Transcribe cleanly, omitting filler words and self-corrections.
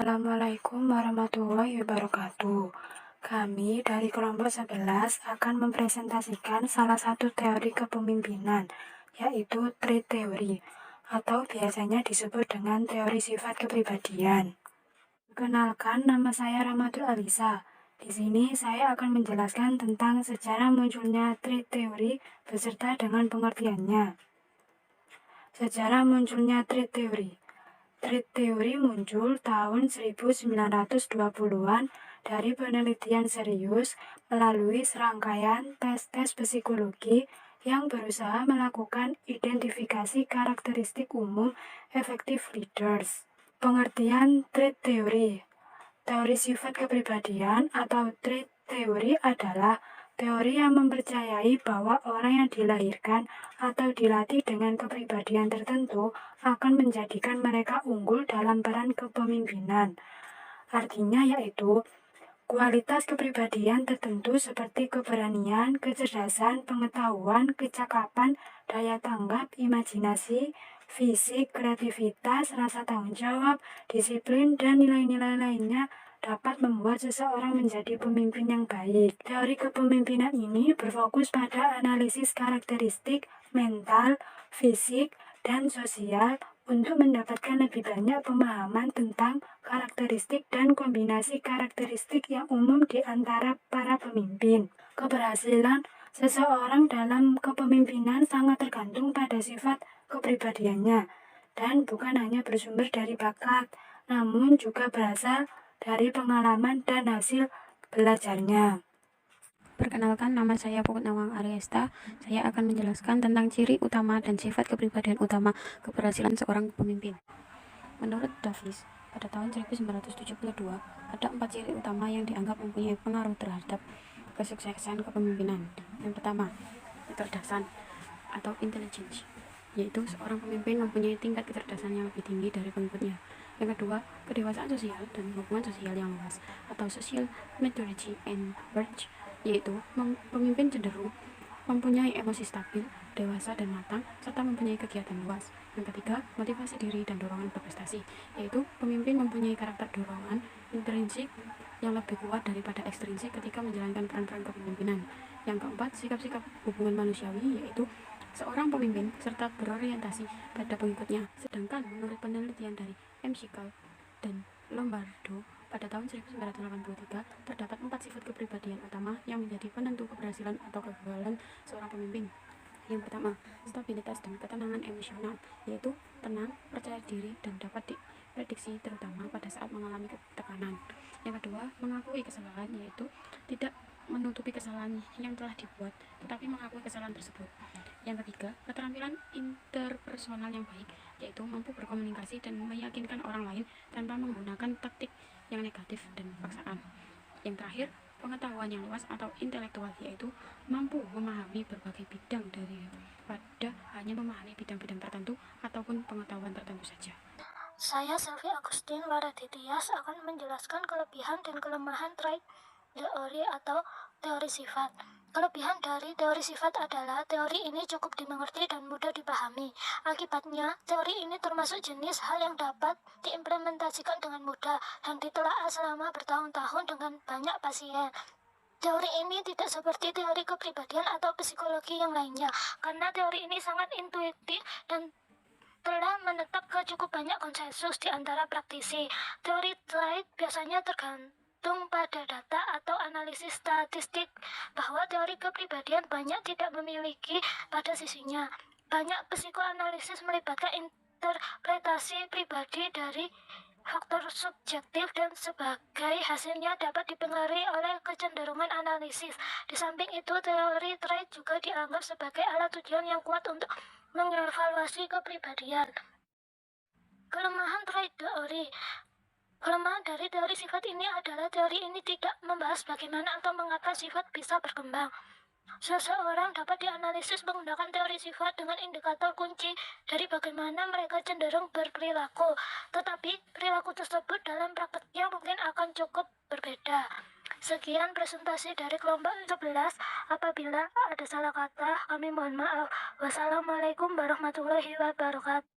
Assalamualaikum warahmatullahi wabarakatuh. Kami dari kelompok 11 akan mempresentasikan salah satu teori kepemimpinan, yaitu trait theory, atau biasanya disebut dengan teori sifat kepribadian. Kenalkan, nama saya Rahmatul Alisa. Di sini saya akan menjelaskan tentang sejarah munculnya trait theory beserta dengan pengertiannya. Sejarah munculnya trait theory. Trait theory muncul tahun 1920-an dari penelitian serius melalui serangkaian tes-tes psikologi yang berusaha melakukan identifikasi karakteristik umum effective leaders. Pengertian trait theory. Teori sifat kepribadian atau trait theory adalah teori yang mempercayai bahwa orang yang dilahirkan atau dilatih dengan kepribadian tertentu akan menjadikan mereka unggul dalam peran kepemimpinan. Artinya yaitu kualitas kepribadian tertentu seperti keberanian, kecerdasan, pengetahuan, kecakapan, daya tanggap, imajinasi, fisik, kreativitas, rasa tanggung jawab, disiplin, dan nilai-nilai lainnya dapat membuat seseorang menjadi pemimpin yang baik. Teori kepemimpinan ini berfokus pada analisis karakteristik mental, fisik, dan sosial untuk mendapatkan lebih banyak pemahaman tentang karakteristik dan kombinasi karakteristik yang umum di antara para pemimpin. Keberhasilan seseorang dalam kepemimpinan sangat tergantung pada sifat kepribadiannya dan bukan hanya bersumber dari bakat, namun juga berasal dari pengalaman dan hasil belajarnya. Perkenalkan, nama saya Puput Nawang Ariesta. Saya akan menjelaskan tentang ciri utama dan sifat kepribadian utama keberhasilan seorang pemimpin. Menurut Davis, pada tahun 1972, ada 4 ciri utama yang dianggap mempunyai pengaruh terhadap kesuksesan kepemimpinan. Yang pertama, kecerdasan atau intelligence, yaitu seorang pemimpin mempunyai tingkat kecerdasan yang lebih tinggi dari pengikutnya. Yang kedua, kedewasaan sosial dan hubungan sosial yang luas atau social maturity and verge, yaitu pemimpin cenderung mempunyai emosi stabil, dewasa dan matang, serta mempunyai kegiatan luas. Yang ketiga, motivasi diri dan dorongan berprestasi, yaitu pemimpin mempunyai karakter dorongan intrinsik yang lebih kuat daripada ekstrinsik ketika menjalankan peran-peran kepemimpinan. Yang keempat, sikap-sikap hubungan manusiawi, yaitu seorang pemimpin serta berorientasi pada pengikutnya. Sedangkan menurut penelitian dari McCall dan Lombardo, pada tahun 1983 terdapat 4 sifat kepribadian utama yang menjadi penentu keberhasilan atau kegagalan seorang pemimpin. Yang pertama, stabilitas dan ketenangan emosional, yaitu tenang, percaya diri, dan dapat diprediksi terutama pada saat mengalami tekanan. Yang kedua, mengakui kesalahan, yaitu tidak menutupi kesalahan yang telah dibuat, tetapi mengakui kesalahan tersebut. Yang ketiga, keterampilan interpersonal yang baik, yaitu mampu berkomunikasi dan meyakinkan orang lain tanpa menggunakan taktik yang negatif dan paksaan. Yang terakhir, pengetahuan yang luas atau intelektual, yaitu mampu memahami berbagai bidang daripada hanya memahami bidang-bidang tertentu ataupun pengetahuan tertentu saja. Saya Selvi Agustin Waraditias akan menjelaskan kelebihan dan kelemahan trait teori atau teori sifat. Kelebihan dari teori sifat adalah teori ini cukup dimengerti dan mudah dipahami. Akibatnya, teori ini termasuk jenis hal yang dapat diimplementasikan dengan mudah dan ditelaah selama bertahun-tahun dengan banyak pasien. Teori ini tidak seperti teori kepribadian atau psikologi yang lainnya, karena teori ini sangat intuitif dan telah menetap ke cukup banyak konsensus di antara praktisi. Teori trait biasanya tergantung pada data atau analisis statistik bahwa teori kepribadian banyak tidak memiliki pada sisinya. Banyak psikoanalisis melibatkan interpretasi pribadi dari faktor subjektif dan sebagai hasilnya dapat dipengaruhi oleh kecenderungan analisis. Di samping itu, teori trait juga dianggap sebagai alat tujuan yang kuat untuk mengevaluasi kepribadian. Kelemahan trait teori. Kelemahan dari teori sifat ini adalah teori ini tidak membahas bagaimana atau mengapa sifat bisa berkembang. Seseorang dapat dianalisis menggunakan teori sifat dengan indikator kunci dari bagaimana mereka cenderung berperilaku, tetapi perilaku tersebut dalam prakteknya mungkin akan cukup berbeda. Sekian presentasi dari kelompok 11. Apabila ada salah kata, kami mohon maaf. Wassalamualaikum warahmatullahi wabarakatuh.